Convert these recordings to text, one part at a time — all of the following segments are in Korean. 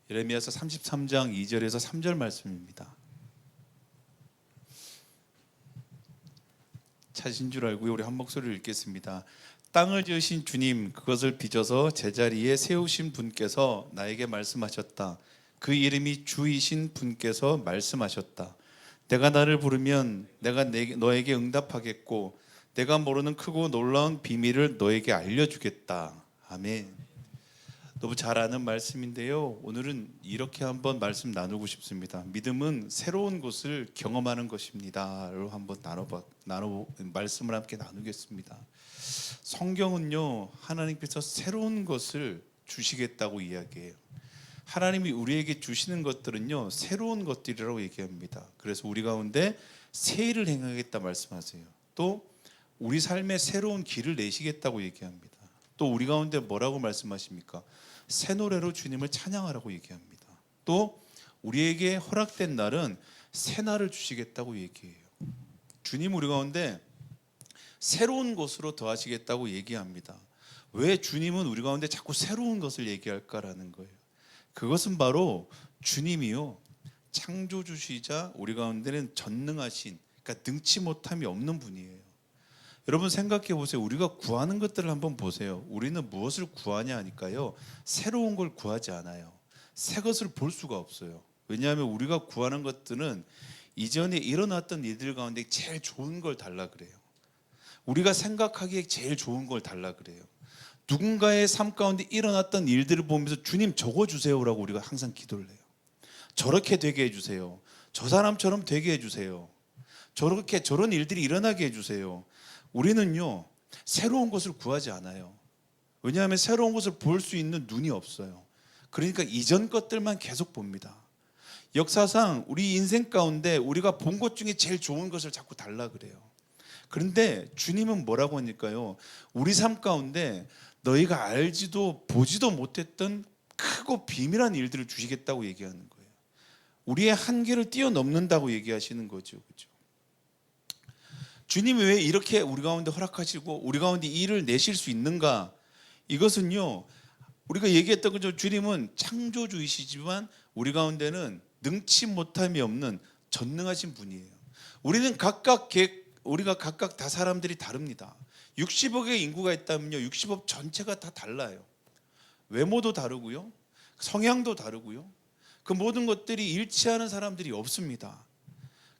예레미야서 33장 2절에서 3절 말씀입니다. 찾으신 줄 알고요. 우리 한 목소리를 읽겠습니다. 땅을 지으신 주님, 그것을 빚어서 제자리에 세우신 분께서 나에게 말씀하셨다. 그 이름이 주이신 분께서 말씀하셨다. 내가 나를 부르면 내가 너에게 응답하겠고 내가 모르는 크고 놀라운 비밀을 너에게 알려주겠다. 아멘. 너무 잘 아는 말씀인데요. 오늘은 이렇게 한번 말씀 나누고 싶습니다. 믿음은 새로운 것을 경험하는 것입니다로 한번 말씀을 함께 나누겠습니다. 성경은요, 하나님께서 새로운 것을 주시겠다고 이야기해요. 하나님이 우리에게 주시는 것들은요, 새로운 것들이라고 얘기합니다. 그래서 우리 가운데 새 일을 행하겠다 말씀하세요. 또 우리 삶에 새로운 길을 내시겠다고 얘기합니다. 또 우리 가운데 뭐라고 말씀하십니까? 새 노래로 주님을 찬양하라고 얘기합니다. 또 우리에게 허락된 날은 새 날을 주시겠다고 얘기해요. 주님 우리 가운데 새로운 것으로 더하시겠다고 얘기합니다. 왜 주님은 우리 가운데 자꾸 새로운 것을 얘기할까라는 거예요. 그것은 바로 주님이요, 창조주시자 우리 가운데는 전능하신, 그러니까 능치 못함이 없는 분이에요. 여러분 생각해 보세요. 우리가 구하는 것들을 한번 보세요. 우리는 무엇을 구하냐 하니까요, 새로운 걸 구하지 않아요. 새 것을 볼 수가 없어요. 왜냐하면 우리가 구하는 것들은 이전에 일어났던 일들 가운데 제일 좋은 걸 달라 그래요. 우리가 생각하기에 제일 좋은 걸 달라 그래요. 누군가의 삶 가운데 일어났던 일들을 보면서 주님 적어주세요라고 우리가 항상 기도를 해요. 저렇게 되게 해주세요. 저 사람처럼 되게 해주세요. 저런 일들이 일어나게 해주세요. 우리는요, 새로운 것을 구하지 않아요. 왜냐하면 새로운 것을 볼 수 있는 눈이 없어요. 그러니까 이전 것들만 계속 봅니다. 역사상 우리 인생 가운데 우리가 본 것 중에 제일 좋은 것을 자꾸 달라 그래요. 그런데 주님은 뭐라고 하니까요, 우리 삶 가운데 너희가 알지도 보지도 못했던 크고 비밀한 일들을 주시겠다고 얘기하는 거예요. 우리의 한계를 뛰어넘는다고 얘기하시는 거죠. 그렇죠? 주님이 왜 이렇게 우리 가운데 허락하시고 우리 가운데 이 일을 내실 수 있는가? 이것은요, 우리가 얘기했던 거죠. 주님은 창조주이시지만 우리 가운데는 능치 못함이 없는 전능하신 분이에요. 우리가 각각 다 사람들이 다릅니다. 60억의 인구가 있다면요, 60억 전체가 다 달라요. 외모도 다르고요, 성향도 다르고요, 그 모든 것들이 일치하는 사람들이 없습니다.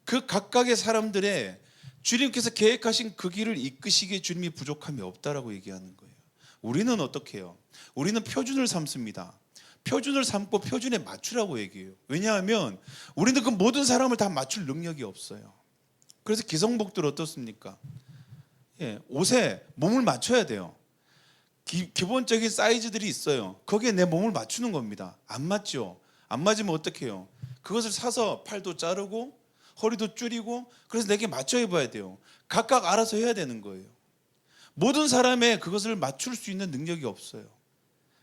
그 각각의 사람들의 주님께서 계획하신 그 길을 이끄시기에 주님이 부족함이 없다라고 얘기하는 거예요. 우리는 어떻게 해요? 우리는 표준을 삼습니다. 표준을 삼고 표준에 맞추라고 얘기해요. 왜냐하면 우리는 그 모든 사람을 다 맞출 능력이 없어요. 그래서 기성복들 어떻습니까? 옷에 몸을 맞춰야 돼요. 기본적인 사이즈들이 있어요. 거기에 내 몸을 맞추는 겁니다. 안 맞죠? 안 맞으면 어떻게 해요? 그것을 사서 팔도 자르고 허리도 줄이고, 그래서 내게 맞춰 입어야 돼요. 각각 알아서 해야 되는 거예요. 모든 사람의 그것을 맞출 수 있는 능력이 없어요.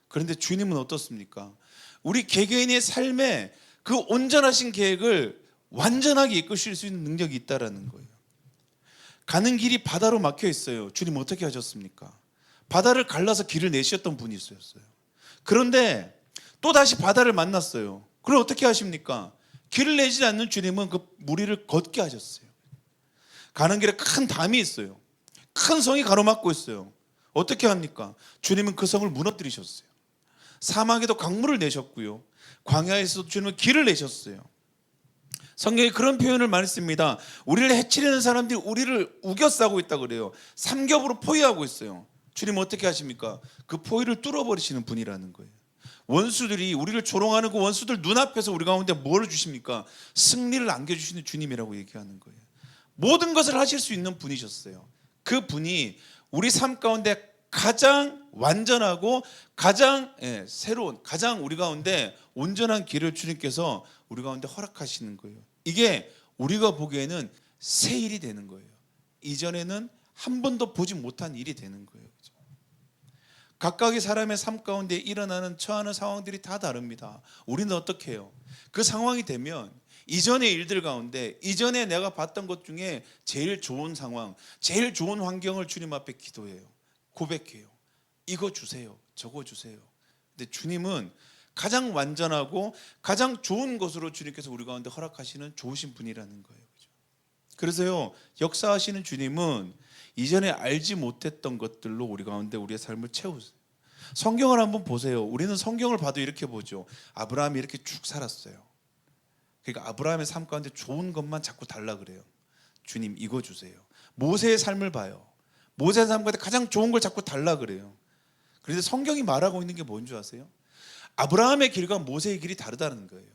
그런데 주님은 어떻습니까? 우리 개개인의 삶에 그 온전하신 계획을 완전하게 이끄실 수 있는 능력이 있다라는 거예요. 가는 길이 바다로 막혀 있어요. 주님 어떻게 하셨습니까? 바다를 갈라서 길을 내셨던 분이 있었어요. 그런데 또 다시 바다를 만났어요. 그럼 어떻게 하십니까? 길을 내지 않는 주님은 그 무리를 걷게 하셨어요. 가는 길에 큰 담이 있어요. 큰 성이 가로막고 있어요. 어떻게 합니까? 주님은 그 성을 무너뜨리셨어요. 사막에도 강물을 내셨고요, 광야에서도 주님은 길을 내셨어요. 성경에 그런 표현을 많이 씁니다. 우리를 해치려는 사람들이 우리를 우겨싸고 있다고 그래요. 삼겹으로 포위하고 있어요. 주님은 어떻게 하십니까? 그 포위를 뚫어버리시는 분이라는 거예요. 원수들이 우리를 조롱하는 그 원수들 눈앞에서 우리 가운데 뭘 주십니까? 승리를 안겨주시는 주님이라고 얘기하는 거예요. 모든 것을 하실 수 있는 분이셨어요. 그 분이 우리 삶 가운데 가장 완전하고 가장 새로운, 가장 우리 가운데 온전한 길을 주님께서 우리 가운데 허락하시는 거예요. 이게 우리가 보기에는 새 일이 되는 거예요. 이전에는 한 번도 보지 못한 일이 되는 거예요. 각각의 사람의 삶 가운데 일어나는 처하는 상황들이 다 다릅니다. 우리는 어떻게 해요? 그 상황이 되면 이전의 일들 가운데 이전에 내가 봤던 것 중에 제일 좋은 상황, 제일 좋은 환경을 주님 앞에 기도해요. 고백해요. 이거 주세요. 저거 주세요. 근데 주님은 가장 완전하고 가장 좋은 것으로 주님께서 우리 가운데 허락하시는 좋으신 분이라는 거예요. 그래서요, 역사하시는 주님은 이전에 알지 못했던 것들로 우리 가운데 우리의 삶을 채우세요. 성경을 한번 보세요. 우리는 성경을 봐도 이렇게 보죠. 아브라함이 이렇게 쭉 살았어요. 그러니까 아브라함의 삶 가운데 좋은 것만 자꾸 달라 그래요. 주님 이거 주세요. 모세의 삶을 봐요. 모세의 삶 가운데 가장 좋은 걸 자꾸 달라 그래요. 그런데 성경이 말하고 있는 게 뭔 줄 아세요? 아브라함의 길과 모세의 길이 다르다는 거예요.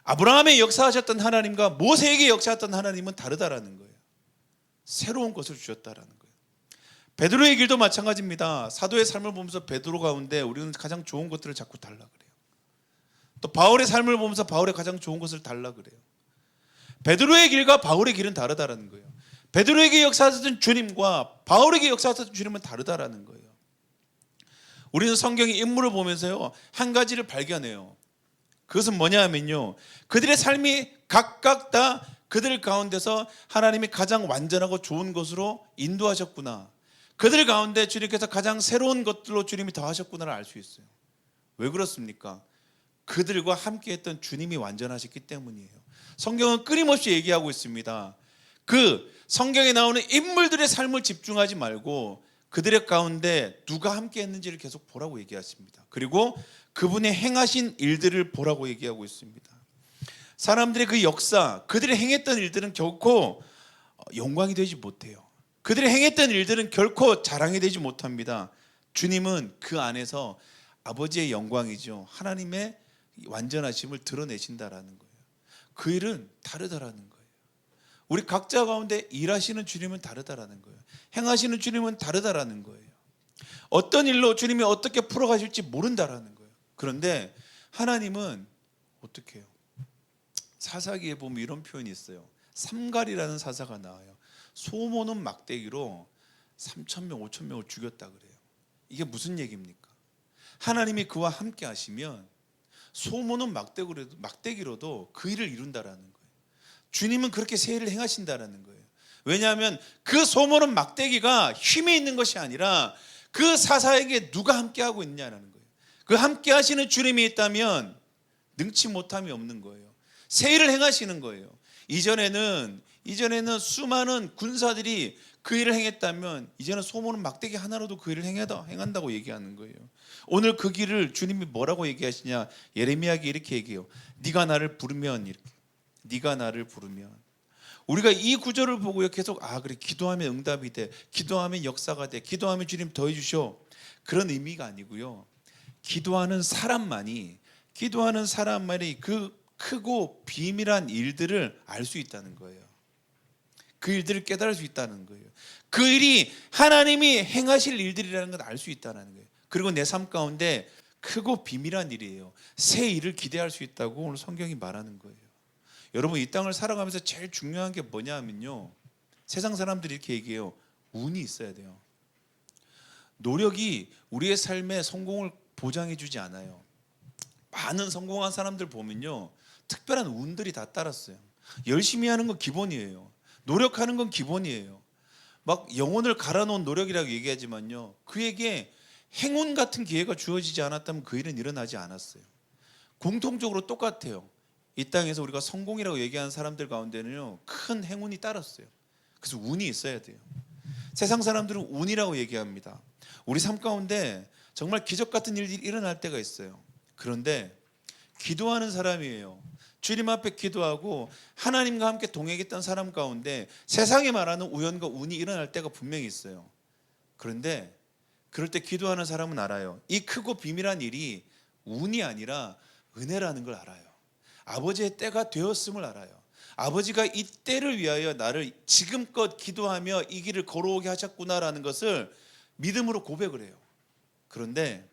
아브라함의 역사하셨던 하나님과 모세에게 역사했던 하나님은 다르다라는 거예요. 새로운 것을 주셨다라는 거예요. 베드로의 길도 마찬가지입니다. 사도의 삶을 보면서 베드로 가운데 우리는 가장 좋은 것들을 자꾸 달라 그래요. 또 바울의 삶을 보면서 바울의 가장 좋은 것을 달라 그래요. 베드로의 길과 바울의 길은 다르다라는 거예요. 베드로에게 역사하셨던 주님과 바울에게 역사하셨던 주님은 다르다라는 거예요. 우리는 성경의 인물을 보면서요, 한 가지를 발견해요. 그것은 뭐냐 하면요, 그들의 삶이 각각 다 그들 가운데서 하나님이 가장 완전하고 좋은 것으로 인도하셨구나, 그들 가운데 주님께서 가장 새로운 것들로 주님이 더하셨구나를 알 수 있어요. 왜 그렇습니까? 그들과 함께 했던 주님이 완전하셨기 때문이에요. 성경은 끊임없이 얘기하고 있습니다. 그 성경에 나오는 인물들의 삶을 집중하지 말고 그들의 가운데 누가 함께 했는지를 계속 보라고 얘기하십니다. 그리고 그분의 행하신 일들을 보라고 얘기하고 있습니다. 사람들의 그 역사, 그들이 행했던 일들은 결코 영광이 되지 못해요. 그들이 행했던 일들은 결코 자랑이 되지 못합니다. 주님은 그 안에서 아버지의 영광이죠, 하나님의 완전하심을 드러내신다라는 거예요. 그 일은 다르다라는 거예요. 우리 각자 가운데 일하시는 주님은 다르다라는 거예요. 행하시는 주님은 다르다라는 거예요. 어떤 일로 주님이 어떻게 풀어가실지 모른다라는 거예요. 그런데 하나님은 어떻게 해요? 사사기에 보면 이런 표현이 있어요. 삼갈이라는 사사가 나와요. 소모는 막대기로 3,000명, 5,000명을 죽였다 그래요. 이게 무슨 얘기입니까? 하나님이 그와 함께 하시면 소모는 막대기로도 그 일을 이룬다라는 거예요. 주님은 그렇게 새 일을 행하신다라는 거예요. 왜냐하면 그 소모는 막대기가 힘이 있는 것이 아니라 그 사사에게 누가 함께하고 있냐라는 거예요. 그 함께 하시는 주님이 있다면 능치 못함이 없는 거예요. 새 일을 행하시는 거예요. 이전에는 수많은 군사들이 그 일을 행했다면 이제는 소모는 막대기 하나로도 그 일을 행한다고 얘기하는 거예요. 오늘 그 길을 주님이 뭐라고 얘기하시냐? 예레미야에게 이렇게 얘기해요. 네가 나를 부르면, 이렇게, 네가 나를 부르면. 우리가 이 구절을 보고요, 계속 그래, 기도하면 응답이 돼, 기도하면 역사가 돼, 기도하면 주님 더해 주셔, 그런 의미가 아니고요. 기도하는 사람만이 그 크고 비밀한 일들을 알 수 있다는 거예요. 그 일들을 깨달을 수 있다는 거예요. 그 일이 하나님이 행하실 일들이라는 걸 알 수 있다는 거예요. 그리고 내 삶 가운데 크고 비밀한 일이에요. 새 일을 기대할 수 있다고 오늘 성경이 말하는 거예요. 여러분, 이 땅을 살아가면서 제일 중요한 게 뭐냐 하면요, 세상 사람들이 이렇게 얘기해요. 운이 있어야 돼요. 노력이 우리의 삶의 성공을 보장해 주지 않아요. 많은 성공한 사람들 보면요, 특별한 운들이 다 따랐어요. 열심히 하는 건 기본이에요. 노력하는 건 기본이에요. 막 영혼을 갈아놓은 노력이라고 얘기하지만요, 그에게 행운 같은 기회가 주어지지 않았다면 그 일은 일어나지 않았어요. 공통적으로 똑같아요. 이 땅에서 우리가 성공이라고 얘기하는 사람들 가운데는요, 큰 행운이 따랐어요. 그래서 운이 있어야 돼요. 세상 사람들은 운이라고 얘기합니다. 우리 삶 가운데 정말 기적 같은 일이 일어날 때가 있어요. 그런데 기도하는 사람이에요. 주님 앞에 기도하고 하나님과 함께 동행했던 사람 가운데 세상에 말하는 우연과 운이 일어날 때가 분명히 있어요. 그런데 그럴 때 기도하는 사람은 알아요. 이 크고 비밀한 일이 운이 아니라 은혜라는 걸 알아요. 아버지의 때가 되었음을 알아요. 아버지가 이 때를 위하여 나를 지금껏 기도하며 이 길을 걸어오게 하셨구나라는 것을 믿음으로 고백을 해요. 그런데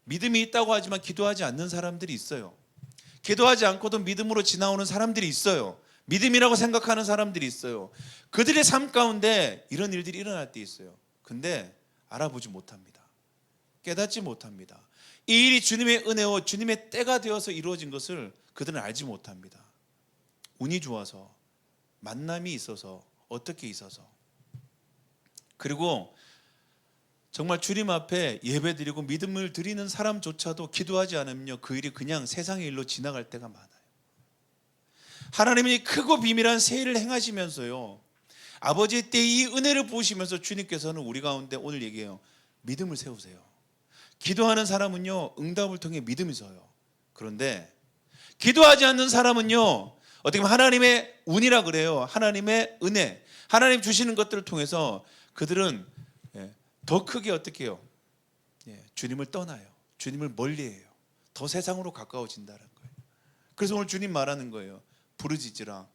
믿음이 있다고 하지만 기도하지 않는 사람들이 있어요. 기도하지 않고도 믿음으로 지나오는 사람들이 있어요. 믿음이라고 생각하는 사람들이 있어요. 그들의 삶 가운데 이런 일들이 일어날 때 있어요. 근데 알아보지 못합니다. 깨닫지 못합니다. 이 일이 주님의 은혜와 주님의 때가 되어서 이루어진 것을 그들은 알지 못합니다. 운이 좋아서, 만남이 있어서, 어떻게 있어서. 그리고 정말 주님 앞에 예배드리고 믿음을 드리는 사람조차도 기도하지 않으면요, 그 일이 그냥 세상의 일로 지나갈 때가 많아요. 하나님이 크고 비밀한 새 일을 행하시면서요, 아버지의 때 이 은혜를 부으시면서 주님께서는 우리 가운데 오늘 얘기해요. 믿음을 세우세요. 기도하는 사람은요, 응답을 통해 믿음이 서요. 그런데 기도하지 않는 사람은요, 어떻게 보면 하나님의 운이라 그래요. 하나님의 은혜, 하나님 주시는 것들을 통해서 그들은 더 크게 어떻게 해요? 주님을 떠나요. 주님을 멀리해요. 더 세상으로 가까워진다는 거예요. 그래서 오늘 주님 말하는 거예요. 부르짖으라.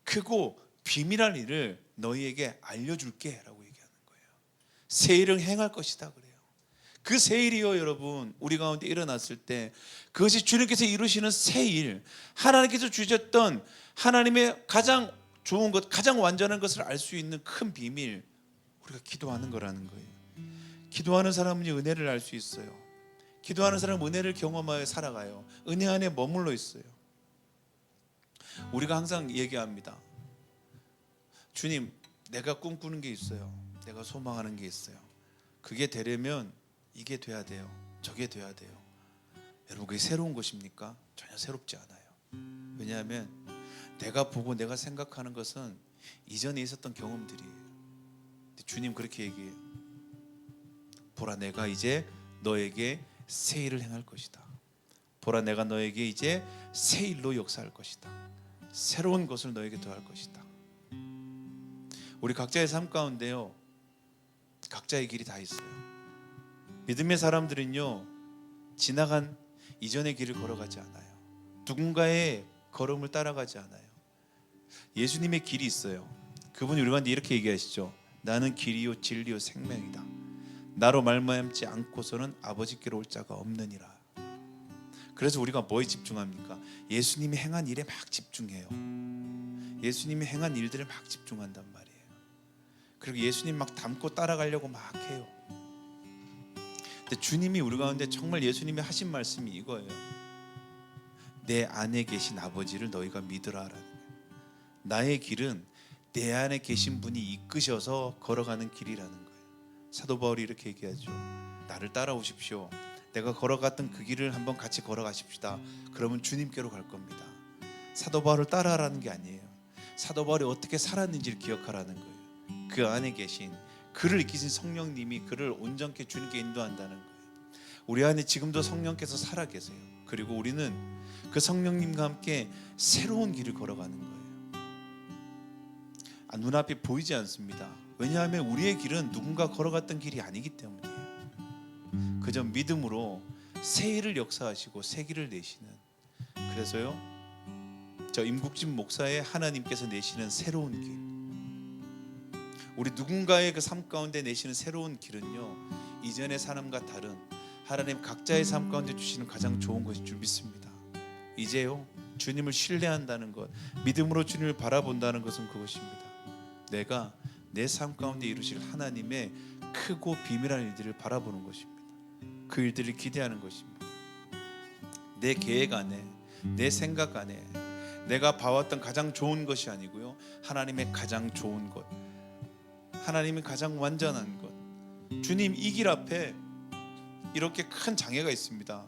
크고 비밀한 일을 너희에게 알려줄게 라고 얘기하는 거예요. 새 일을 행할 것이다 그래요. 그 새 일이요, 여러분, 우리 가운데 일어났을 때 그것이 주님께서 이루시는 새 일, 하나님께서 주셨던 하나님의 가장 좋은 것, 가장 완전한 것을 알 수 있는 큰 비밀, 우리가 기도하는 거라는 거예요. 기도하는 사람은 은혜를 알 수 있어요. 기도하는 사람은 은혜를 경험하여 살아가요. 은혜 안에 머물러 있어요. 우리가 항상 얘기합니다. 주님, 내가 꿈꾸는 게 있어요. 내가 소망하는 게 있어요. 그게 되려면 이게 돼야 돼요. 저게 돼야 돼요. 여러분, 그게 새로운 것입니까? 전혀 새롭지 않아요. 왜냐하면 내가 보고 내가 생각하는 것은 이전에 있었던 경험들이에요. 근데 주님 그렇게 얘기해요. 보라, 내가 이제 너에게 새 일을 행할 것이다. 보라, 내가 너에게 이제 새 일로 역사할 것이다. 새로운 것을 너에게 더할 것이다. 우리 각자의 삶 가운데요, 각자의 길이 다 있어요. 믿음의 사람들은요, 지나간 이전의 길을 걸어가지 않아요. 누군가의 걸음을 따라가지 않아요. 예수님의 길이 있어요. 그분이 우리한테 이렇게 얘기하시죠. 나는 길이요 진리요 생명이다. 나로 말미암지 않고서는 아버지께로 올 자가 없느니라. 그래서 우리가 뭐에 집중합니까? 예수님이 행한 일에 막 집중해요. 예수님이 행한 일들을 막 집중한단 말이에요. 그리고 예수님 막 닮고 따라가려고 막 해요. 근데 주님이 우리 가운데 정말 예수님이 하신 말씀이 이거예요. 내 안에 계신 아버지를 너희가 믿으라라는 거예요. 나의 길은 내 안에 계신 분이 이끄셔서 걸어가는 길이라는 거예요. 사도 바울이 이렇게 얘기하죠. 나를 따라오십시오. 내가 걸어갔던 그 길을 한번 같이 걸어가십시다. 그러면 주님께로 갈 겁니다. 사도 바울을 따라하라는 게 아니에요. 사도 바울이 어떻게 살았는지를 기억하라는 거예요. 그 안에 계신, 그를 이끄신 성령님이 그를 온전케 주님께 인도한다는 거예요. 우리 안에 지금도 성령께서 살아 계세요. 그리고 우리는 그 성령님과 함께 새로운 길을 걸어가는 거예요. 눈앞이 보이지 않습니다. 왜냐하면 우리의 길은 누군가 걸어갔던 길이 아니기 때문이에요. 그저 믿음으로 새 일을 역사하시고 새 길을 내시는, 그래서요, 저 임국진 목사의 하나님께서 내시는 새로운 길, 우리 누군가의 그 삶 가운데 내시는 새로운 길은요, 이전의 삶과 다른 하나님 각자의 삶 가운데 주시는 가장 좋은 것일 줄 믿습니다. 이제요, 주님을 신뢰한다는 것, 믿음으로 주님을 바라본다는 것은 그것입니다. 내가 내 삶 가운데 이루실 하나님의 크고 비밀한 일들을 바라보는 것입니다. 그 일들을 기대하는 것입니다. 내 계획 안에, 내 생각 안에 내가 봐왔던 가장 좋은 것이 아니고요, 하나님의 가장 좋은 것, 하나님의 가장 완전한 것. 주님, 이 길 앞에 이렇게 큰 장애가 있습니다.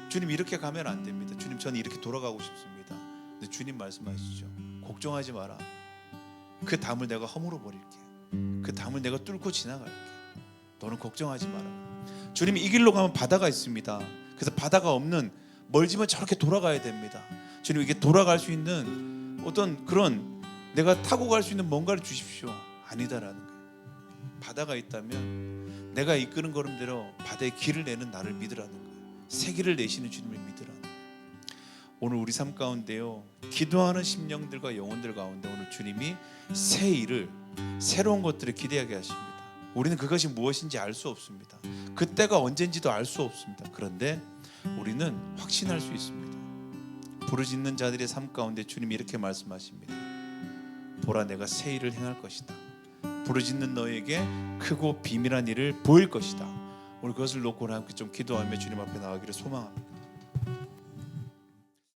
주님, 이렇게 가면 안 됩니다. 주님, 저는 이렇게 돌아가고 싶습니다. 근데 주님 말씀하시죠. 걱정하지 마라. 그 담을 내가 허물어 버릴게. 그 담을 내가 뚫고 지나갈게. 너는 걱정하지 마라. 주님, 이 길로 가면 바다가 있습니다. 그래서 바다가 없는, 멀지만 저렇게 돌아가야 됩니다. 주님, 이게 돌아갈 수 있는 어떤 그런, 내가 타고 갈 수 있는 뭔가를 주십시오. 아니다라는 거예요. 바다가 있다면 내가 이끄는 걸음대로 바다에 길을 내는 나를 믿으라는 거예요. 새 길을 내시는 주님을 믿으라는 거예요. 오늘 우리 삶 가운데요, 기도하는 심령들과 영혼들 가운데 오늘 주님이 새 일을, 새로운 것들을 기대하게 하십니다. 우리는 그것이 무엇인지 알 수 없습니다. 그때가 언젠지도 알 수 없습니다. 그런데 우리는 확신할 수 있습니다. 부르짖는 자들의 삶 가운데 주님이 이렇게 말씀하십니다. 보라, 내가 새 일을 행할 것이다. 부르짖는 너에게 크고 비밀한 일을 보일 것이다. 오늘 그것을 놓고 함께 좀 기도하며 주님 앞에 나가기를 소망합니다.